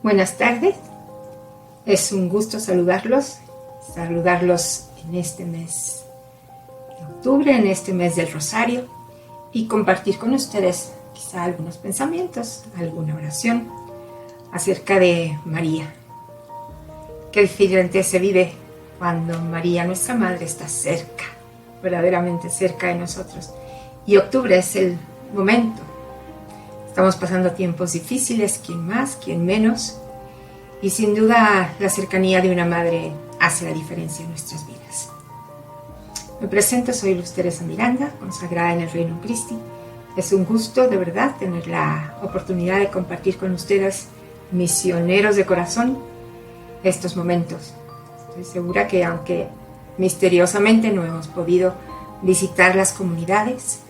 Buenas tardes, es un gusto saludarlos en este mes de octubre, en este mes del Rosario, y compartir con ustedes quizá algunos pensamientos, alguna oración acerca de María. Qué diferente se vive cuando María, nuestra Madre, está cerca, verdaderamente cerca de nosotros. Y octubre es el momento. Estamos pasando tiempos difíciles, quien más, quien menos, y sin duda la cercanía de una madre hace la diferencia en nuestras vidas. Me presento, soy Luz Teresa Miranda, consagrada en el Reino Christi. Es un gusto, de verdad, tener la oportunidad de compartir con ustedes, misioneros de corazón, estos momentos. Estoy segura que aunque misteriosamente no hemos podido visitar las comunidades,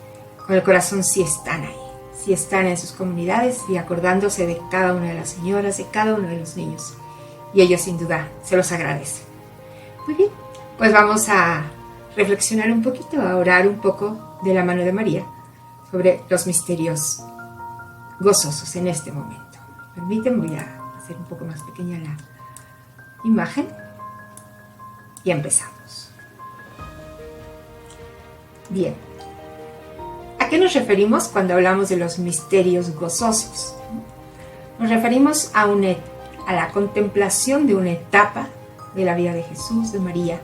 con el corazón sí están ahí. Si están en sus comunidades y acordándose de cada una de las señoras, de cada uno de los niños. Y ellos sin duda se los agradecen. Muy bien, pues vamos a reflexionar un poquito, a orar un poco de la mano de María sobre los misterios gozosos en este momento. Permítanme, voy a hacer un poco más pequeña la imagen y empezamos. Bien. ¿A qué nos referimos cuando hablamos de los misterios gozosos? Nos referimos a la contemplación de una etapa de la vida de Jesús, de María,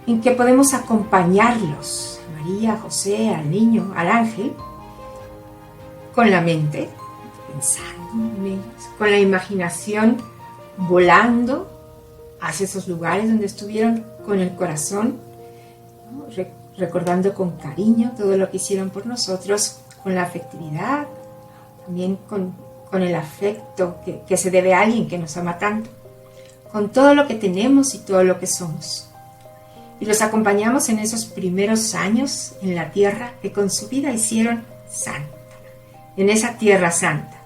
en que podemos acompañarlos, a María, a José, al niño, al ángel, con la mente, pensando en ellos, con la imaginación, volando hacia esos lugares donde estuvieron, con el corazón, ¿no? Recordando con cariño todo lo que hicieron por nosotros, con la afectividad, también con el afecto que se debe a alguien que nos ama tanto, con todo lo que tenemos y todo lo que somos. Y los acompañamos en esos primeros años en la tierra que con su vida hicieron santa, en esa tierra santa.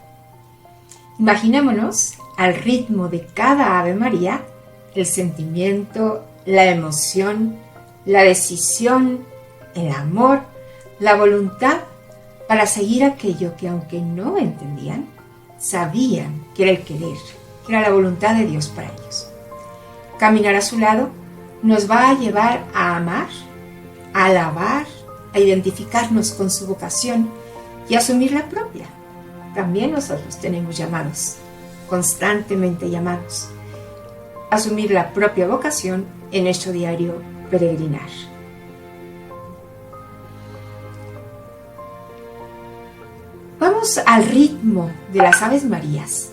Imaginémonos al ritmo de cada Ave María, el sentimiento, la emoción, la decisión, el amor, la voluntad para seguir aquello que aunque no entendían, sabían que era el querer, que era la voluntad de Dios para ellos. Caminar a su lado nos va a llevar a amar, a alabar, a identificarnos con su vocación y a asumir la propia. También nosotros tenemos llamados, constantemente llamados, a asumir la propia vocación en nuestro diario peregrinar. Vamos al ritmo de las Aves Marías,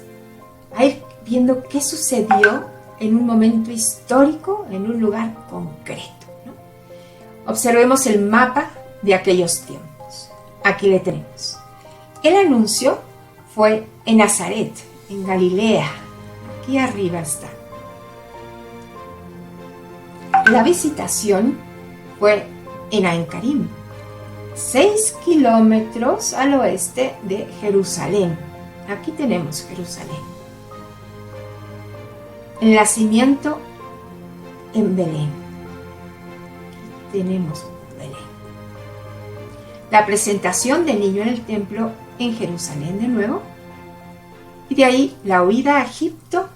a ir viendo qué sucedió en un momento histórico, en un lugar concreto, ¿no? Observemos el mapa de aquellos tiempos. Aquí le tenemos. El anuncio fue en Nazaret, en Galilea. Aquí arriba está. La visitación fue en Ain Karim, 6 kilómetros al oeste de Jerusalén. Aquí tenemos Jerusalén. El nacimiento en Belén. Aquí tenemos Belén. La presentación del niño en el templo en Jerusalén de nuevo. Y de ahí la huida a Egipto,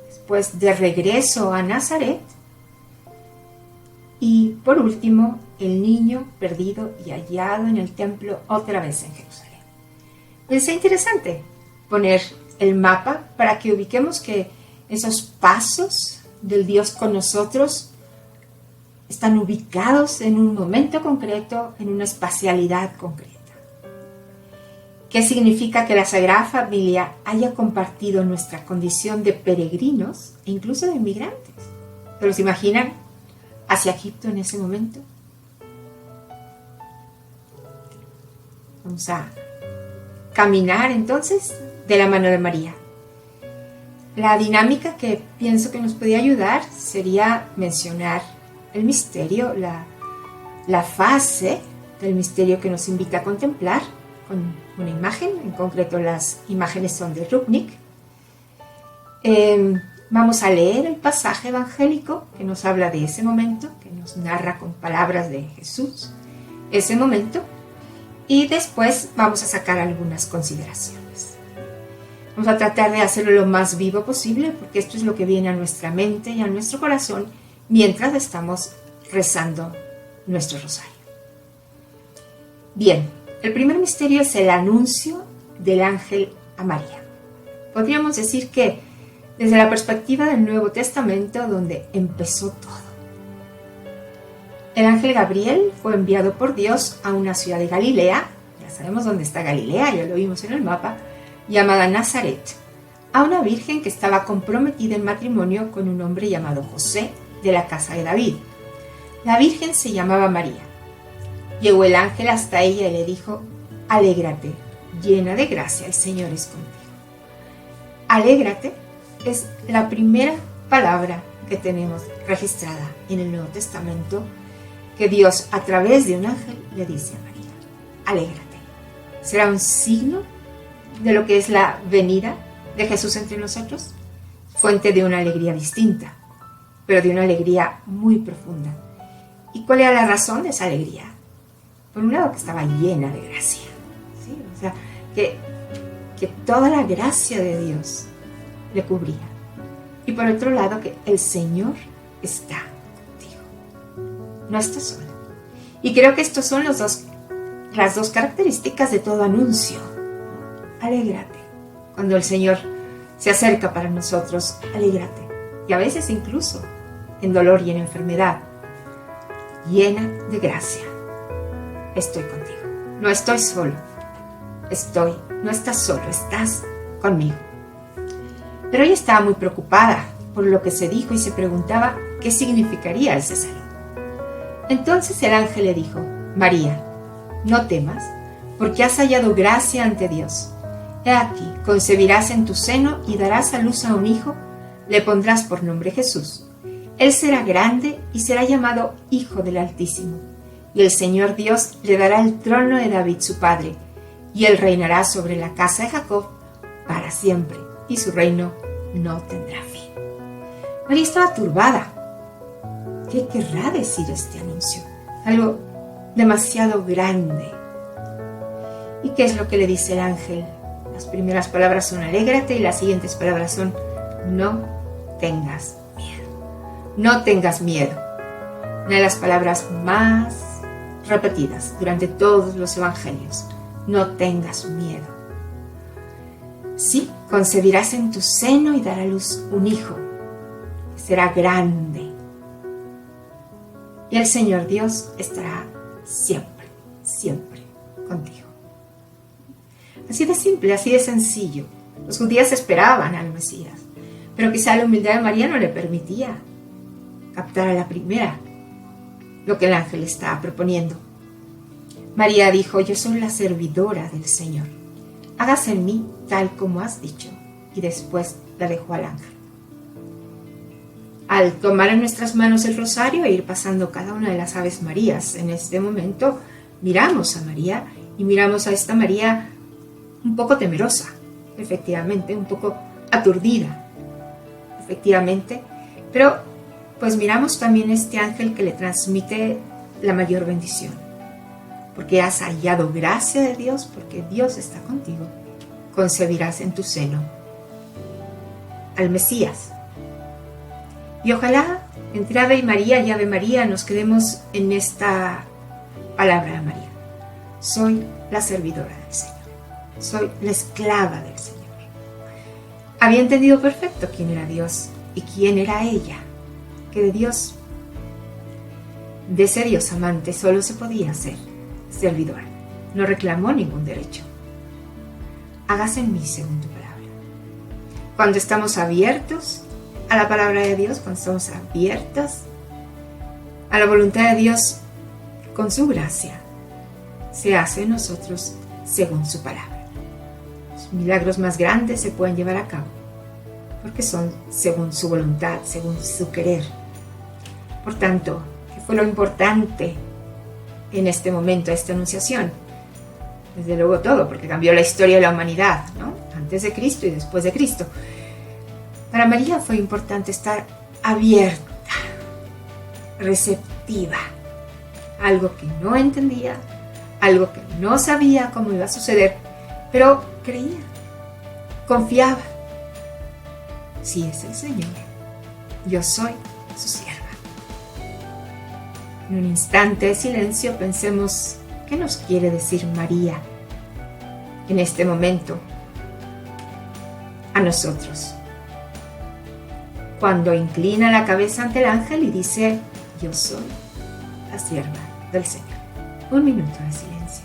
después de regreso a Nazaret. Y por último, el niño perdido y hallado en el templo otra vez en Jerusalén. Es interesante poner el mapa para que ubiquemos que esos pasos del Dios con nosotros están ubicados en un momento concreto, en una espacialidad concreta. ¿Qué significa que la Sagrada Familia haya compartido nuestra condición de peregrinos e incluso de inmigrantes? ¿Se los imaginan hacia Egipto en ese momento? Vamos a caminar entonces de la mano de María. La dinámica que pienso que nos podría ayudar sería mencionar el misterio, la fase del misterio que nos invita a contemplar con una imagen. En concreto, las imágenes son de Rupnik. Vamos a leer el pasaje evangélico que nos habla de ese momento, que nos narra con palabras de Jesús ese momento, y después vamos a sacar algunas consideraciones. Vamos a tratar de hacerlo lo más vivo posible, porque esto es lo que viene a nuestra mente y a nuestro corazón mientras estamos rezando nuestro rosario. Bien, el primer misterio es el anuncio del ángel a María. Podríamos decir que desde la perspectiva del Nuevo Testamento, donde empezó todo. El ángel Gabriel fue enviado por Dios a una ciudad de Galilea, ya sabemos dónde está Galilea, ya lo vimos en el mapa, llamada Nazaret, a una virgen que estaba comprometida en matrimonio con un hombre llamado José, de la casa de David. La virgen se llamaba María. Llegó el ángel hasta ella y le dijo: alégrate, llena de gracia, el Señor es contigo. Alégrate es la primera palabra que tenemos registrada en el Nuevo Testamento que Dios a través de un ángel le dice a María: alégrate. ¿Será un signo de lo que es la venida de Jesús entre nosotros? Fuente de una alegría distinta, pero de una alegría muy profunda. ¿Y cuál era la razón de esa alegría? Por un lado, que estaba llena de gracia, ¿sí? O sea, que toda la gracia de Dios le cubría. Y por otro lado, que el Señor está contigo. No estás sola. Y creo que estos son las dos características de todo anuncio. Alégrate. Cuando el Señor se acerca para nosotros, alégrate. Y a veces incluso en dolor y en enfermedad, llena de gracia. Estoy contigo. No estoy solo. No estás solo, estás conmigo. Pero ella estaba muy preocupada por lo que se dijo y se preguntaba qué significaría ese saludo. Entonces el ángel le dijo: María, no temas, porque has hallado gracia ante Dios. He aquí, concebirás en tu seno y darás a luz a un hijo, le pondrás por nombre Jesús. Él será grande y será llamado Hijo del Altísimo. Y el Señor Dios le dará el trono de David su padre, y él reinará sobre la casa de Jacob para siempre, y su reino no tendrá fin. María estaba turbada. ¿Qué querrá decir este anuncio? Algo demasiado grande. ¿Y qué es lo que le dice el ángel? Las primeras palabras son alégrate y las siguientes palabras son no tengas miedo. No tengas miedo. Una de las palabras más repetidas durante todos los evangelios. No tengas miedo. Sí, concebirás en tu seno y dará a luz un hijo, que será grande. Y el Señor Dios estará siempre, siempre contigo. Así de simple, así de sencillo. Los judíos esperaban al Mesías, pero quizá la humildad de María no le permitía captar a la primera lo que el ángel estaba proponiendo. María dijo: yo soy la servidora del Señor. Hágase en mí tal como has dicho. Y después la dejó al ángel. Al tomar en nuestras manos el rosario e ir pasando cada una de las Aves Marías, en este momento miramos a María y miramos a esta María un poco temerosa, efectivamente, un poco aturdida, efectivamente, pero pues miramos también este ángel que le transmite la mayor bendición. Porque has hallado gracia de Dios, porque Dios está contigo, concebirás en tu seno al Mesías. Y ojalá entre Ave María y Ave María nos quedemos en esta palabra de María. Soy la servidora del Señor, soy la esclava del Señor. Había entendido perfecto quién era Dios y quién era ella, que de ese Dios amante solo se podía ser servidora. No reclamó ningún derecho. Hágase en mí según tu palabra. Cuando estamos abiertos a la palabra de Dios, cuando estamos abiertos a la voluntad de Dios, con su gracia, se hace en nosotros según su palabra. Los milagros más grandes se pueden llevar a cabo porque son según su voluntad, según su querer. Por tanto, ¿qué fue lo importante en este momento, esta anunciación? Desde luego todo, porque cambió la historia de la humanidad, ¿no? Antes de Cristo y después de Cristo. Para María fue importante estar abierta, receptiva, algo que no entendía, algo que no sabía cómo iba a suceder, pero creía. Confiaba. Si es el Señor, yo soy su sierva. En un instante de silencio pensemos qué nos quiere decir María en este momento a nosotros. Cuando inclina la cabeza ante el ángel y dice, yo soy la sierva del Señor. Un minuto de silencio.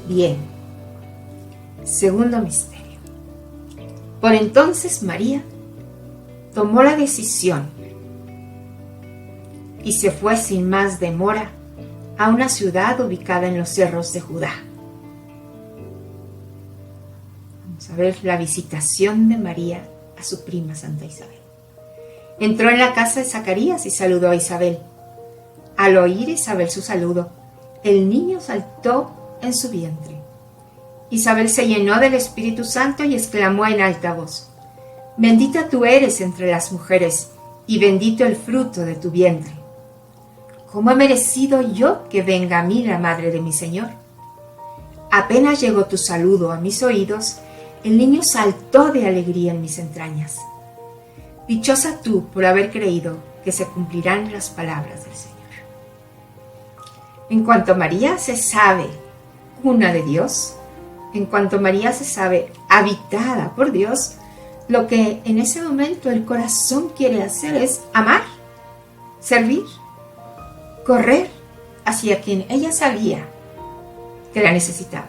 Bien. Segundo misterio. Por entonces María tomó la decisión y se fue sin más demora a una ciudad ubicada en los cerros de Judá. Vamos a ver la visitación de María a su prima Santa Isabel. Entró en la casa de Zacarías y saludó a Isabel. Al oír Isabel su saludo, el niño saltó en su vientre. Isabel se llenó del Espíritu Santo y exclamó en alta voz, bendita tú eres entre las mujeres, y bendito el fruto de tu vientre. ¿Cómo he merecido yo que venga a mí la madre de mi Señor? Apenas llegó tu saludo a mis oídos, el niño saltó de alegría en mis entrañas. Dichosa tú por haber creído que se cumplirán las palabras del Señor. En cuanto María se sabe cuna de Dios, en cuanto María se sabe habitada por Dios, lo que en ese momento el corazón quiere hacer es amar, servir, correr hacia quien ella sabía que la necesitaba.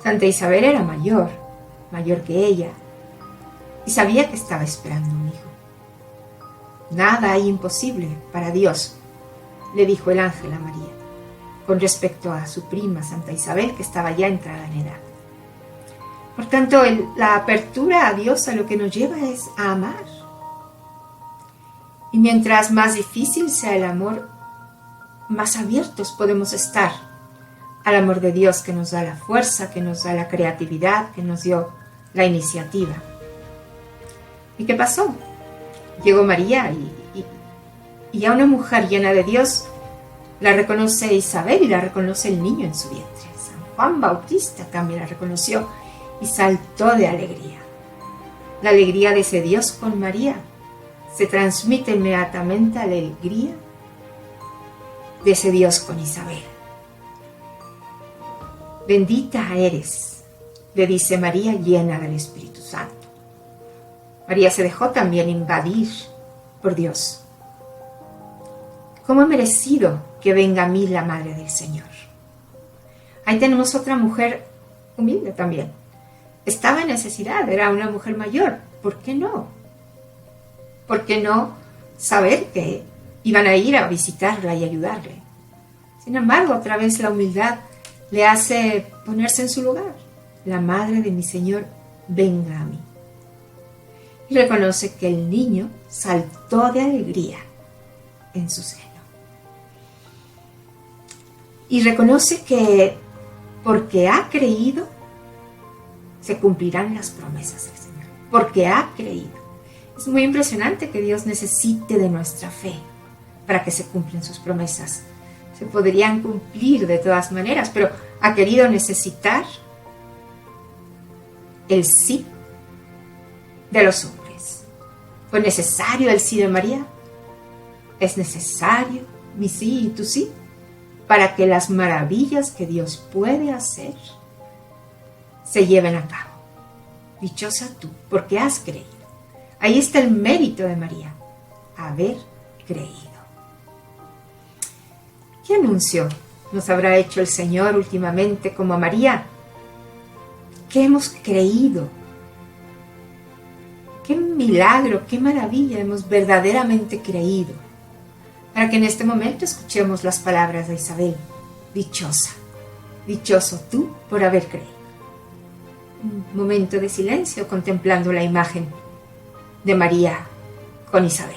Santa Isabel era mayor que ella, y sabía que estaba esperando un hijo. Nada hay imposible para Dios, le dijo el ángel a María, con respecto a su prima Santa Isabel, que estaba ya entrada en edad. Por tanto, la apertura a Dios a lo que nos lleva es a amar. Y mientras más difícil sea el amor, más abiertos podemos estar al amor de Dios, que nos da la fuerza, que nos da la creatividad, que nos dio la iniciativa. ¿Y qué pasó? Llegó María y a una mujer llena de Dios la reconoce Isabel y la reconoce el niño en su vientre. San Juan Bautista también la reconoció y saltó de alegría. La alegría de ese Dios con María se transmite inmediatamente a la alegría de ese Dios con Isabel. Bendita eres, le dice María llena del Espíritu Santo. María se dejó también invadir por Dios. ¿Cómo he merecido que venga a mí la Madre del Señor? Ahí tenemos otra mujer humilde también. Estaba en necesidad, era una mujer mayor. ¿Por qué no? ¿Por qué no saber que iban a ir a visitarla y ayudarle? Sin embargo, otra vez la humildad le hace ponerse en su lugar. La Madre de mi Señor, venga a mí. Y reconoce que el niño saltó de alegría en su seno. Y reconoce que porque ha creído, se cumplirán las promesas del Señor. Porque ha creído. Es muy impresionante que Dios necesite de nuestra fe para que se cumplan sus promesas. Se podrían cumplir de todas maneras, pero ha querido necesitar el sí de los hombres. ¿Fue necesario el sí de María? ¿Es necesario mi sí y tu sí para que las maravillas que Dios puede hacer se lleven a cabo? Dichosa tú, porque has creído. Ahí está el mérito de María, haber creído. ¿Qué anuncio nos habrá hecho el Señor últimamente como a María? ¿Qué hemos creído? ¿Qué milagro, qué maravilla hemos verdaderamente creído? Para que en este momento escuchemos las palabras de Isabel. Dichosa, dichoso tú por haber creído. Un momento de silencio contemplando la imagen de María con Isabel.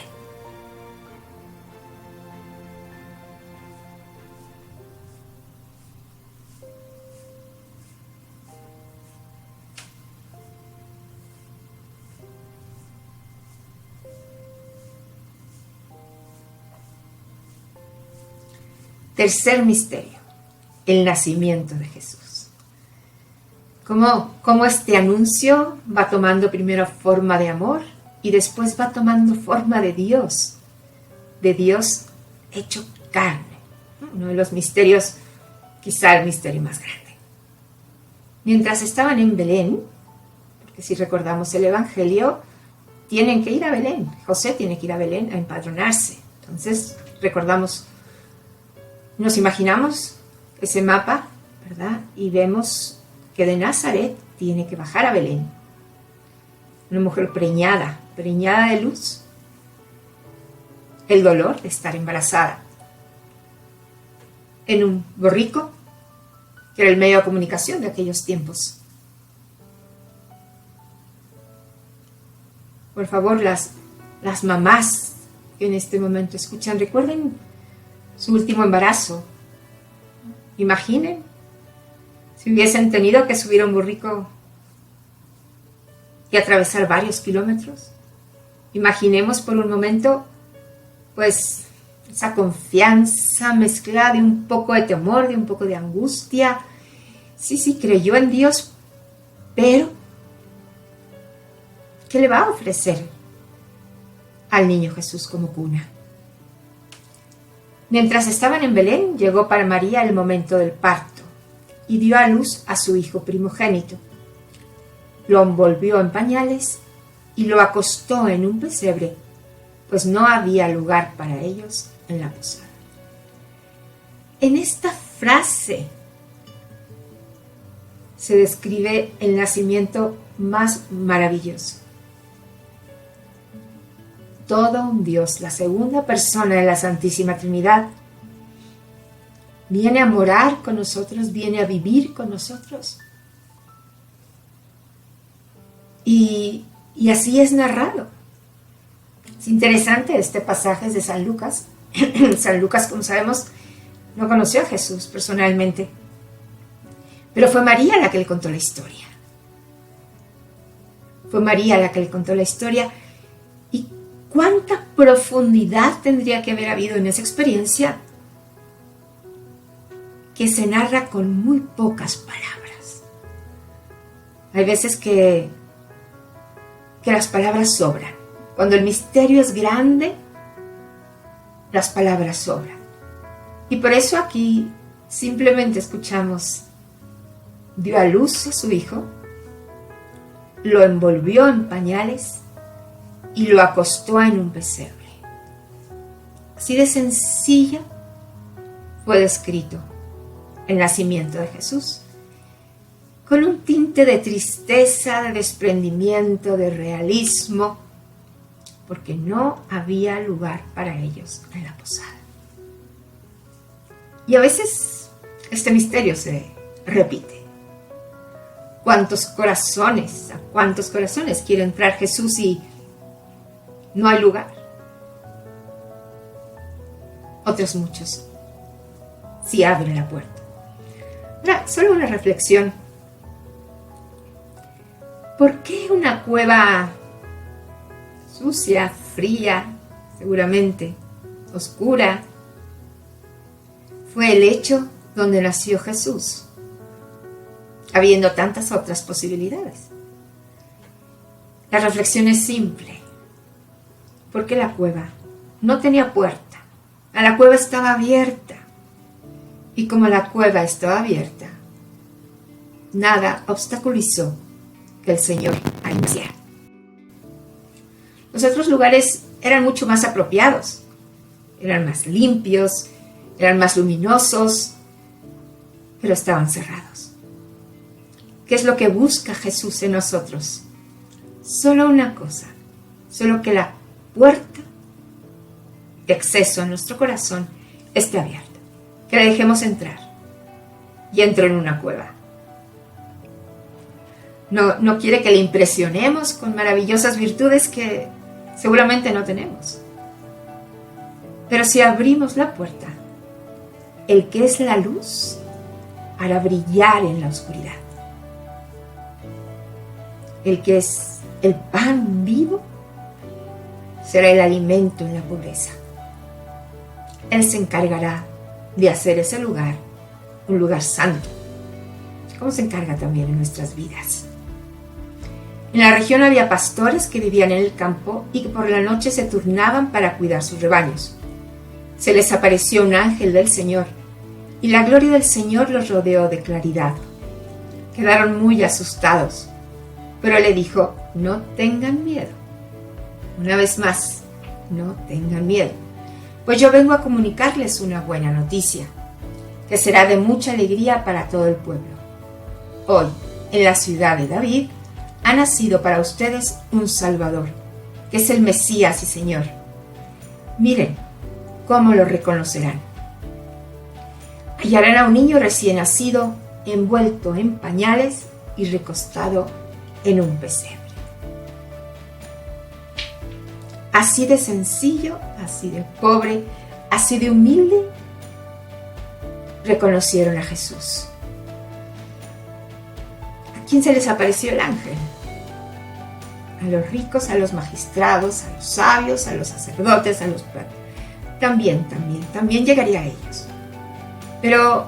Tercer misterio, el nacimiento de Jesús. Cómo este anuncio va tomando primero forma de amor y después va tomando forma de Dios hecho carne. Uno de los misterios, quizá el misterio más grande. Mientras estaban en Belén, porque si recordamos el Evangelio, tienen que ir a Belén. José tiene que ir a Belén a empadronarse. Entonces, recordamos, nos imaginamos ese mapa, ¿verdad? Y vemos que de Nazaret tiene que bajar a Belén. Una mujer preñada de luz. El dolor de estar embarazada. En un borrico, que era el medio de comunicación de aquellos tiempos. Por favor, las mamás que en este momento escuchan, recuerden su último embarazo. Imaginen si hubiesen tenido que subir a un burrico y atravesar varios kilómetros. Imaginemos por un momento, pues, esa confianza mezclada de un poco de temor, de un poco de angustia. Sí, creyó en Dios, pero ¿qué le va a ofrecer al niño Jesús como cuna? Mientras estaban en Belén, llegó para María el momento del parto y dio a luz a su hijo primogénito. Lo envolvió en pañales y lo acostó en un pesebre, pues no había lugar para ellos en la posada. En esta frase se describe el nacimiento más maravilloso. Todo un Dios, la segunda persona de la Santísima Trinidad, viene a morar con nosotros, viene a vivir con nosotros. Y así es narrado. Es interesante este pasaje de San Lucas. San Lucas, como sabemos, no conoció a Jesús personalmente, pero fue María la que le contó la historia. Fue María la que le contó la historia. ¿Y cuánta profundidad tendría que haber habido en esa experiencia que se narra con muy pocas palabras? Hay veces que las palabras sobran. Cuando el misterio es grande, las palabras sobran. Y por eso aquí simplemente escuchamos: dio a luz a su hijo, lo envolvió en pañales y lo acostó en un pesebre. Así de sencillo fue descrito el nacimiento de Jesús, con un tinte de tristeza, de desprendimiento, de realismo, porque no había lugar para ellos en la posada. Y a veces este misterio se repite. ¿A cuántos corazones quiere entrar Jesús y no hay lugar? Otros muchos sí abren la puerta. Ahora, solo una reflexión. ¿Por qué una cueva sucia, fría, seguramente oscura, fue el lecho donde nació Jesús, habiendo tantas otras posibilidades? La reflexión es simple. ¿Por qué la cueva no tenía puerta? La cueva estaba abierta. Y como la cueva estaba abierta, nada obstaculizó que el Señor ahí naciera. Los otros lugares eran mucho más apropiados, eran más limpios, eran más luminosos, pero estaban cerrados. ¿Qué es lo que busca Jesús en nosotros? Solo una cosa, solo que la puerta de acceso a nuestro corazón esté abierta, que la dejemos entrar. Y entró en una cueva. No quiere que le impresionemos con maravillosas virtudes que seguramente no tenemos. Pero si abrimos la puerta, el que es la luz hará brillar en la oscuridad. El que es el pan vivo será el alimento en la pobreza. Él se encargará de hacer ese lugar un lugar santo, como se encarga también en nuestras vidas. En la región había pastores que vivían en el campo y que por la noche se turnaban para cuidar sus rebaños. Se les apareció un ángel del Señor y la gloria del Señor los rodeó de claridad. Quedaron muy asustados, pero le dijo: no tengan miedo. Una vez más, no tengan miedo, pues yo vengo a comunicarles una buena noticia, que será de mucha alegría para todo el pueblo. Hoy, en la ciudad de David, ha nacido para ustedes un Salvador, que es el Mesías y Señor. Miren cómo lo reconocerán. Hallarán a un niño recién nacido, envuelto en pañales y recostado en un pesebre. Así de sencillo, así de pobre, así de humilde, reconocieron a Jesús. ¿A quién se les apareció el ángel? A los ricos, a los magistrados, a los sabios, a los sacerdotes, a los padres. También llegaría a ellos. Pero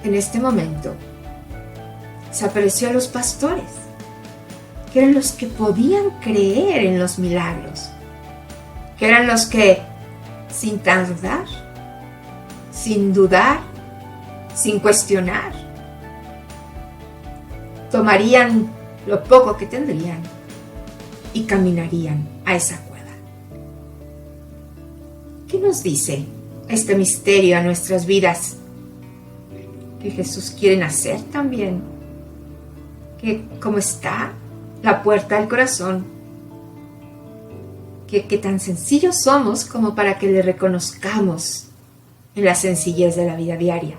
en este momento se apareció a los pastores, que eran los que podían creer en los milagros, que eran los que, sin tardar, sin dudar, sin cuestionar, tomarían lo poco que tendrían y caminarían a esa cueva. ¿Qué nos dice este misterio a nuestras vidas? Que Jesús quiere nacer también, que como está la puerta del corazón, que tan sencillos somos como para que le reconozcamos en la sencillez de la vida diaria.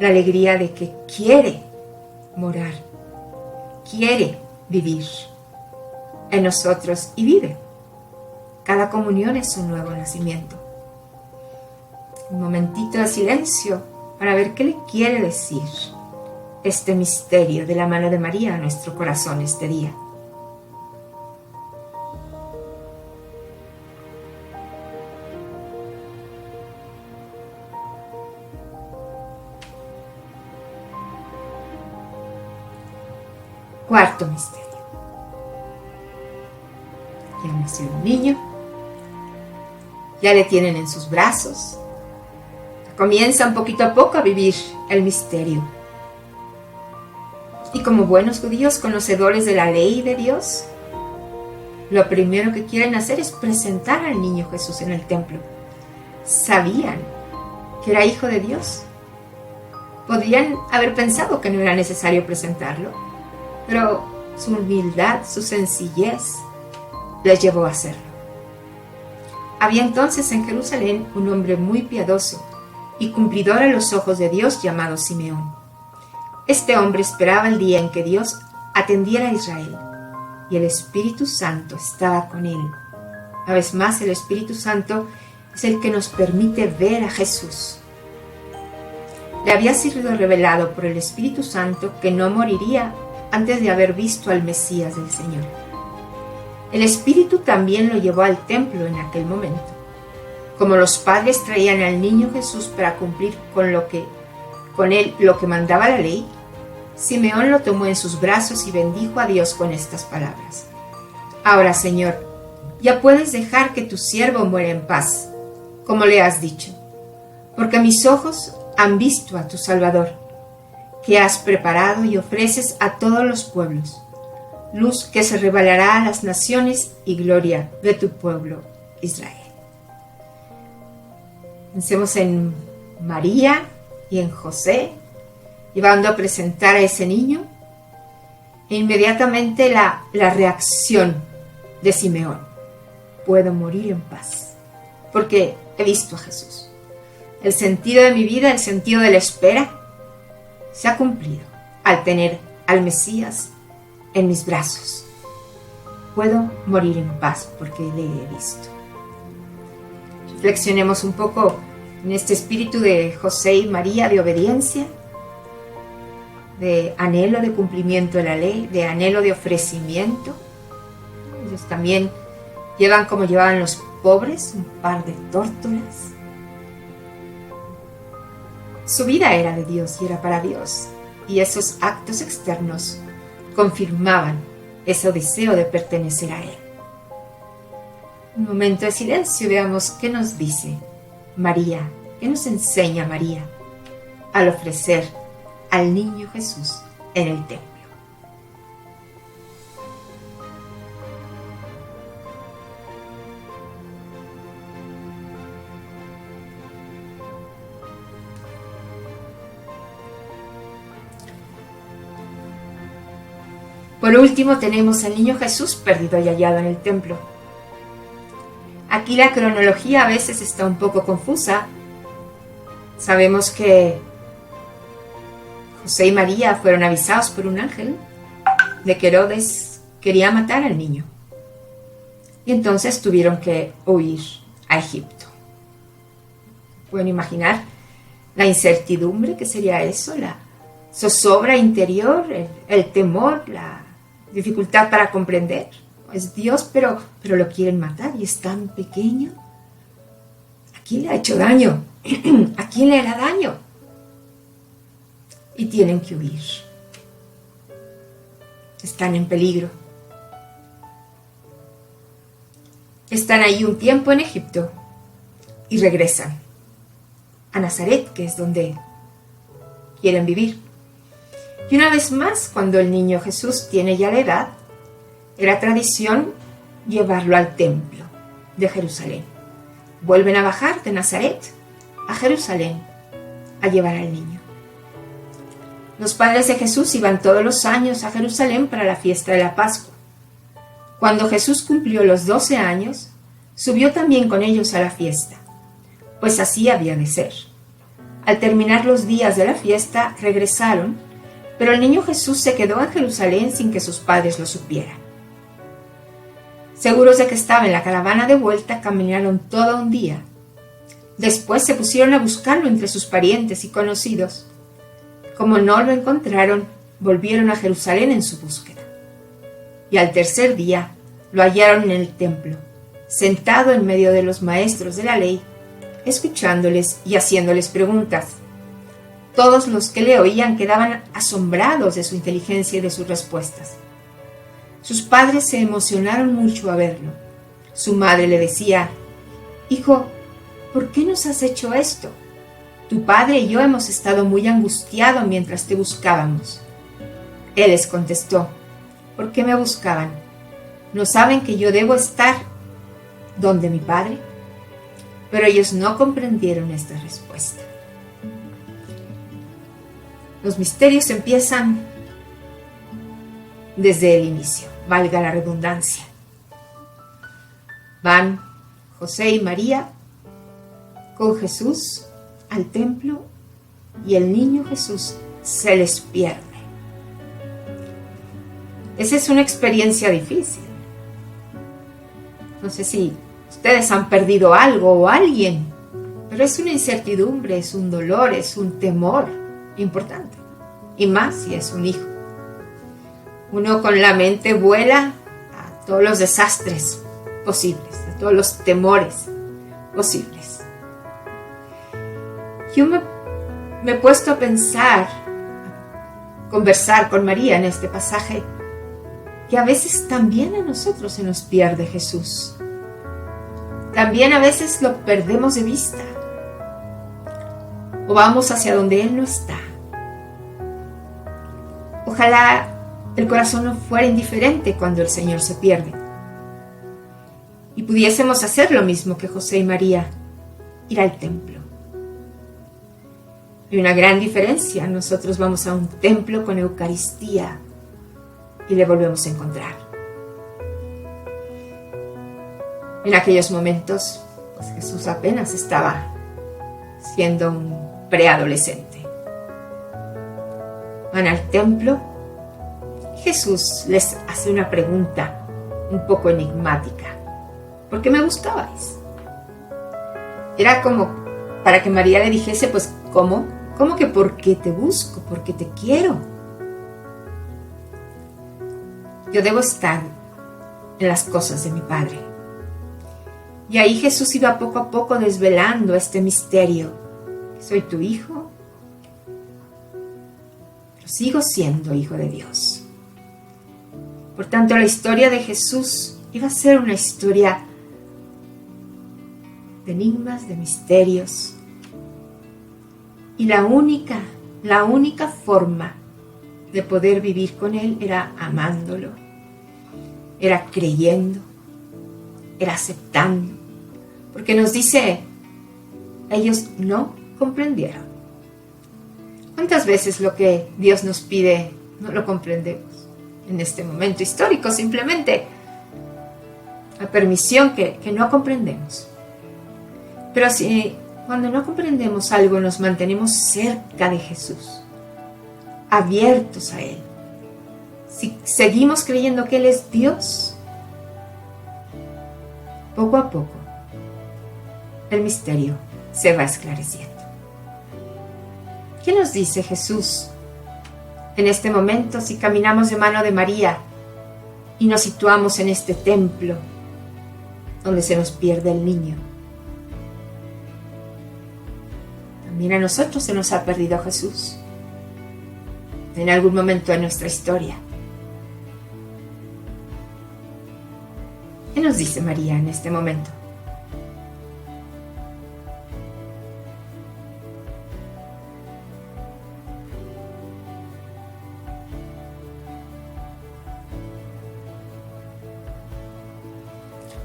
La alegría de que quiere morar, quiere vivir en nosotros y vive. Cada comunión es un nuevo nacimiento. Un momentito de silencio para ver qué le quiere decir este misterio de la mano de María a nuestro corazón este día. Cuarto misterio. Ya nació un niño, ya le tienen en sus brazos, comienzan poquito a poco a vivir el misterio. Y como buenos judíos conocedores de la ley de Dios, lo primero que quieren hacer es presentar al niño Jesús en el templo. Sabían que era hijo de Dios. Podrían haber pensado que no era necesario presentarlo, pero su humildad, su sencillez, les llevó a hacerlo. Había entonces en Jerusalén un hombre muy piadoso y cumplidor a los ojos de Dios llamado Simeón. Este hombre esperaba el día en que Dios atendiera a Israel, y el Espíritu Santo estaba con él. Una vez más, el Espíritu Santo es el que nos permite ver a Jesús. Le había sido revelado por el Espíritu Santo que no moriría antes de haber visto al Mesías del Señor. El Espíritu también lo llevó al templo en aquel momento. Como los padres traían al niño Jesús para cumplir con él lo que mandaba la ley, Simeón lo tomó en sus brazos y bendijo a Dios con estas palabras: Ahora, Señor, ya puedes dejar que tu siervo muera en paz, como le has dicho, porque mis ojos han visto a tu Salvador, que has preparado y ofreces a todos los pueblos, luz que se revelará a las naciones y gloria de tu pueblo Israel. Pensemos en María y en José, llevando a presentar a ese niño, e inmediatamente la reacción de Simeón: puedo morir en paz, porque he visto a Jesús. El sentido de mi vida, el sentido de la espera, se ha cumplido al tener al Mesías en mis brazos. Puedo morir en paz porque le he visto. Reflexionemos un poco en este espíritu de José y María de obediencia, de anhelo de cumplimiento de la ley, de anhelo de ofrecimiento. Ellos también llevan como llevaban los pobres, un par de tórtolas, Su vida era de Dios y era para Dios, y esos actos externos confirmaban ese deseo de pertenecer a Él. Un momento de silencio, veamos qué nos dice María, qué nos enseña María al ofrecer al niño Jesús en el templo. Por último tenemos al niño Jesús perdido y hallado en el templo. Aquí la cronología a veces está un poco confusa. Sabemos que José y María fueron avisados por un ángel de que Herodes quería matar al niño. Y entonces tuvieron que huir a Egipto. ¿Pueden imaginar la incertidumbre que sería eso? La zozobra interior, el temor, la dificultad para comprender. Es Dios, pero lo quieren matar y es tan pequeño. ¿A quién le ha hecho daño? ¿A quién le hará daño? Y tienen que huir. Están en peligro. Están ahí un tiempo en Egipto y regresan a Nazaret, que es donde quieren vivir. Y una vez más, cuando el niño Jesús tiene ya la edad, era tradición llevarlo al templo de Jerusalén. Vuelven a bajar de Nazaret a Jerusalén a llevar al niño. Los padres de Jesús iban todos los años a Jerusalén para la fiesta de la Pascua. Cuando Jesús cumplió los 12 años, subió también con ellos a la fiesta, pues así había de ser. Al terminar los días de la fiesta, regresaron, pero el niño Jesús se quedó en Jerusalén sin que sus padres lo supieran. Seguros de que estaba en la caravana de vuelta, caminaron todo un día. Después se pusieron a buscarlo entre sus parientes y conocidos. Como no lo encontraron, volvieron a Jerusalén en su búsqueda. Y al tercer día lo hallaron en el templo, sentado en medio de los maestros de la ley, escuchándoles y haciéndoles preguntas. Todos los que le oían quedaban asombrados de su inteligencia y de sus respuestas. Sus padres se emocionaron mucho a verlo. Su madre le decía: «Hijo, ¿por qué nos has hecho esto? Tu padre y yo hemos estado muy angustiados mientras te buscábamos». Él les contestó: «¿Por qué me buscaban? ¿No saben que yo debo estar donde mi padre?». Pero ellos no comprendieron esta respuesta. Los misterios empiezan desde el inicio, valga la redundancia. Van José y María con Jesús al templo y el niño Jesús se les pierde. Esa es una experiencia difícil. No sé si ustedes han perdido algo o alguien, pero es una incertidumbre, es un dolor, es un temor importante. Y más si es un hijo. Uno con la mente vuela a todos los desastres posibles, a todos los temores posibles. Yo me he puesto a pensar, a conversar con María en este pasaje, que a veces también a nosotros se nos pierde Jesús. También a veces lo perdemos de vista. O vamos hacia donde Él no está. Ojalá el corazón no fuera indiferente cuando el Señor se pierde. Y pudiésemos hacer lo mismo que José y María, ir al templo. Hay una gran diferencia. Nosotros vamos a un templo con Eucaristía y le volvemos a encontrar. En aquellos momentos, pues Jesús apenas estaba siendo un preadolescente. Van al templo. Jesús les hace una pregunta un poco enigmática. ¿Por qué me buscabais? Era como para que María le dijese, pues, ¿cómo? ¿Cómo que por qué te busco? ¿Por qué te quiero? Yo debo estar en las cosas de mi Padre. Y ahí Jesús iba poco a poco desvelando este misterio. Soy tu hijo, sigo siendo hijo de Dios. Por tanto, la historia de Jesús iba a ser una historia de enigmas, de misterios. Y la única forma de poder vivir con Él era amándolo, era creyendo, era aceptando. Porque nos dice, ellos no comprendieron. ¿Cuántas veces lo que Dios nos pide no lo comprendemos? En este momento histórico, simplemente la permisión que no comprendemos. Pero si cuando no comprendemos algo nos mantenemos cerca de Jesús, abiertos a Él, si seguimos creyendo que Él es Dios, poco a poco el misterio se va esclareciendo. ¿Qué nos dice Jesús en este momento si caminamos de mano de María y nos situamos en este templo donde se nos pierde el niño? También a nosotros se nos ha perdido Jesús en algún momento de nuestra historia. ¿Qué nos dice María en este momento?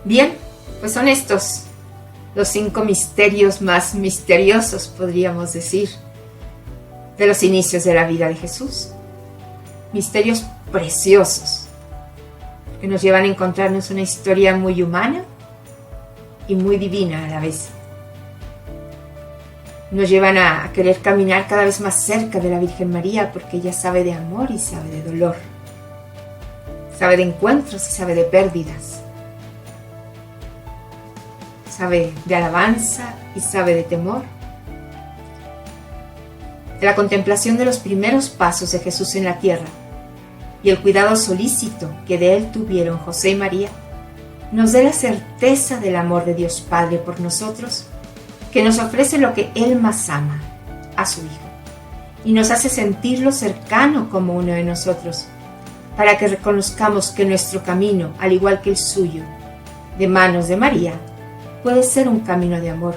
Bien, pues son estos los 5 misterios más misteriosos, podríamos decir, de los inicios de la vida de Jesús. Misterios preciosos, que nos llevan a encontrarnos una historia muy humana y muy divina a la vez. Nos llevan a querer caminar cada vez más cerca de la Virgen María, porque ella sabe de amor y sabe de dolor, sabe de encuentros y sabe de pérdidas, sabe de alabanza y sabe de temor. De la contemplación de los primeros pasos de Jesús en la tierra y el cuidado solícito que de Él tuvieron José y María, nos da la certeza del amor de Dios Padre por nosotros, que nos ofrece lo que Él más ama, a su Hijo, y nos hace sentirlo cercano como uno de nosotros, para que reconozcamos que nuestro camino, al igual que el suyo, de manos de María, puede ser un camino de amor,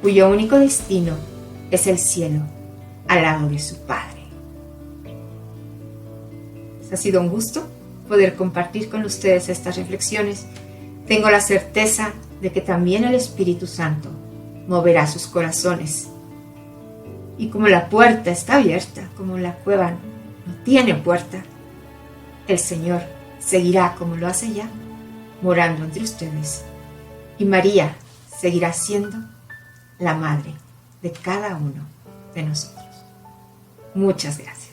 cuyo único destino es el cielo, al lado de su Padre. Ha sido un gusto poder compartir con ustedes estas reflexiones. Tengo la certeza de que también el Espíritu Santo moverá sus corazones. Y como la puerta está abierta, como la cueva no tiene puerta, el Señor seguirá como lo hace ya, morando entre ustedes. Y María seguirá siendo la madre de cada uno de nosotros. Muchas gracias.